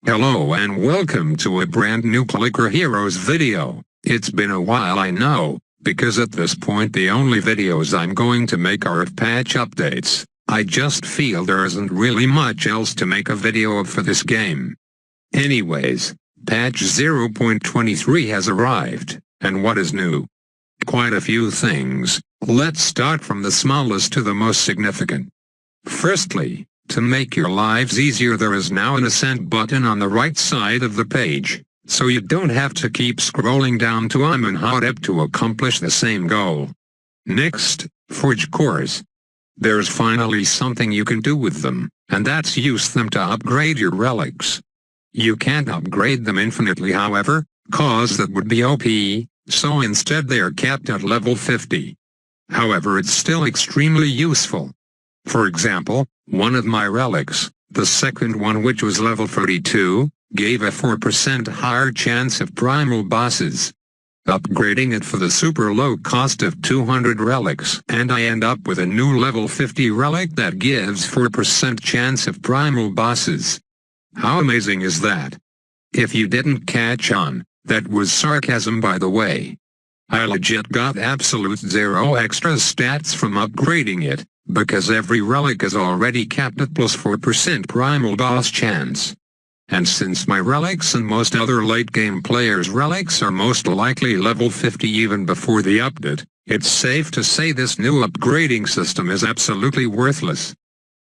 Hello and welcome to a brand new Clicker Heroes video. It's been a while, I know, because at this point the only videos I'm going to make are of patch updates. I just feel there isn't really much else to make a video of for this game. Anyways, patch 0.23 has arrived, and what is new? Quite a few things. Let's start from the smallest to the most significant. Firstly, to make your lives easier, there is now an ascent button on the right side of the page, so you don't have to keep scrolling down to Amenhotep to accomplish the same goal. Next, Forge cores. There's finally something you can do with them, and that's use them to upgrade your relics. You can't upgrade them infinitely, however, cause that would be OP, so instead they are capped at level 50. However, it's still extremely useful. For example, one of my relics, the second one which was level 32, gave a 4% higher chance of primal bosses. Upgrading it for the super low cost of 200 relics, and I end up with a new level 50 relic that gives 4% chance of primal bosses. How amazing is that? If you didn't catch on, that was sarcasm, by the way. I legit got absolute zero extra stats from upgrading it, because every relic is already capped at plus 4% primal boss chance. And since my relics and most other late-game players' relics are most likely level 50 even before the update, it's safe to say this new upgrading system is absolutely worthless.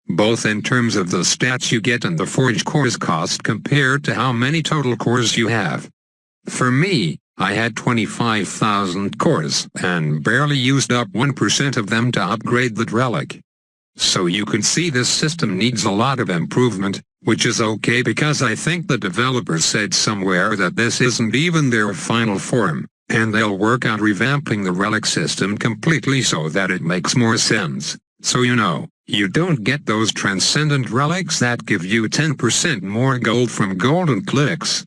Both in terms of the stats you get and the forge cores cost compared to how many total cores you have. For me, I had 25,000 cores, and barely used up 1% of them to upgrade that relic. So you can see this system needs a lot of improvement, which is okay because I think the developers said somewhere that this isn't even their final form, and they'll work on revamping the relic system completely so that it makes more sense. So you don't get those transcendent relics that give you 10% more gold from golden clicks.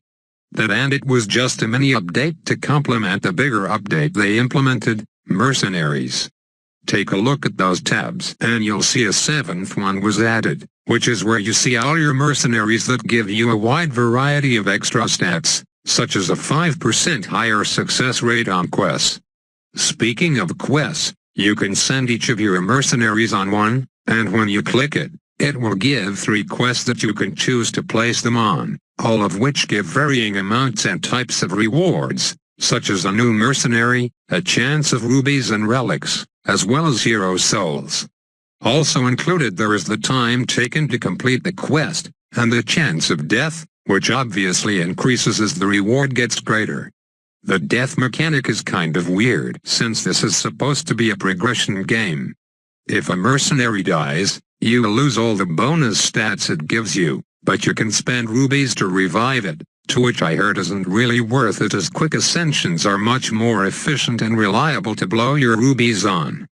And it was just a mini update to complement the bigger update they implemented, Mercenaries. Take a look at those tabs and you'll see a seventh one was added, which is where you see all your mercenaries that give you a wide variety of extra stats, such as a 5% higher success rate on quests. Speaking of quests, you can send each of your mercenaries on one, and when you click it, it will give 3 quests that you can choose to place them on, all of which give varying amounts and types of rewards, such as a new mercenary, a chance of rubies and relics, as well as hero souls. Also included there is the time taken to complete the quest, and the chance of death, which obviously increases as the reward gets greater. The death mechanic is kind of weird since this is supposed to be a progression game. If a mercenary dies, you lose all the bonus stats it gives you, but you can spend rubies to revive it, to which I heard isn't really worth it as quick ascensions are much more efficient and reliable to blow your rubies on.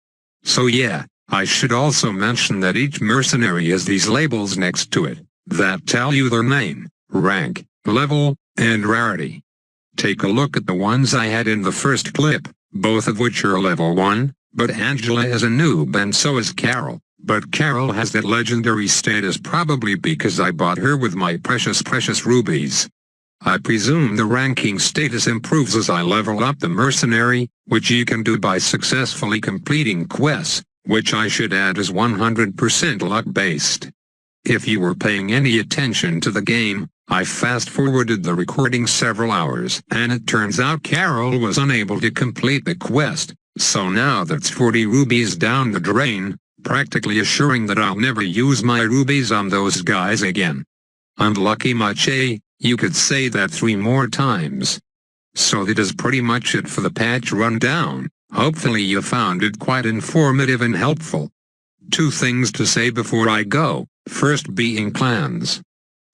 So yeah, I should also mention that each mercenary has these labels next to it, that tell you their name, rank, level, and rarity. Take a look at the ones I had in the first clip, both of which are level 1, but Angela is a noob and so is Carol. But Carol has that legendary status probably because I bought her with my precious rubies. I presume the ranking status improves as I level up the mercenary, which you can do by successfully completing quests, which I should add is 100% luck-based. If you were paying any attention to the game, I fast-forwarded the recording several hours, and it turns out Carol was unable to complete the quest, so now that's 40 rubies down the drain, practically assuring that I'll never use my rubies on those guys again. Unlucky much, eh? You could say that 3 more times. So that is pretty much it for the patch rundown. Hopefully you found it quite informative and helpful. 2 things to say before I go, first being clans.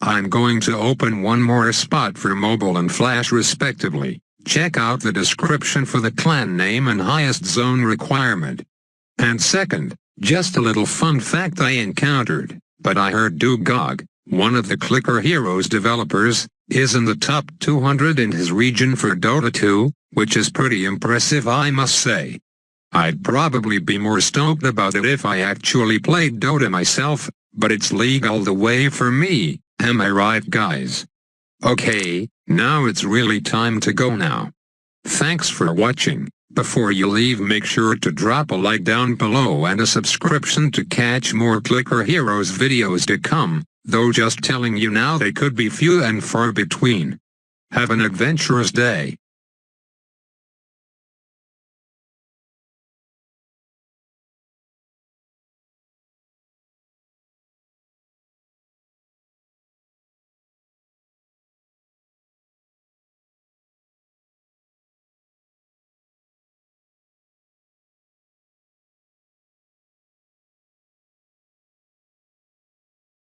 I'm going to open one more spot for mobile and flash respectively. Check out the description for the clan name and highest zone requirement. And second, just a little fun fact I encountered, but I heard Dugog, one of the Clicker Heroes developers, is in the top 200 in his region for Dota 2, which is pretty impressive I must say. I'd probably be more stoked about it if I actually played Dota myself, but it's league all the way for me, am I right guys? Okay, now it's really time to go now. Thanks for watching. Before you leave, make sure to drop a like down below and a subscription to catch more Clicker Heroes videos to come, though just telling you now they could be few and far between. Have an adventurous day.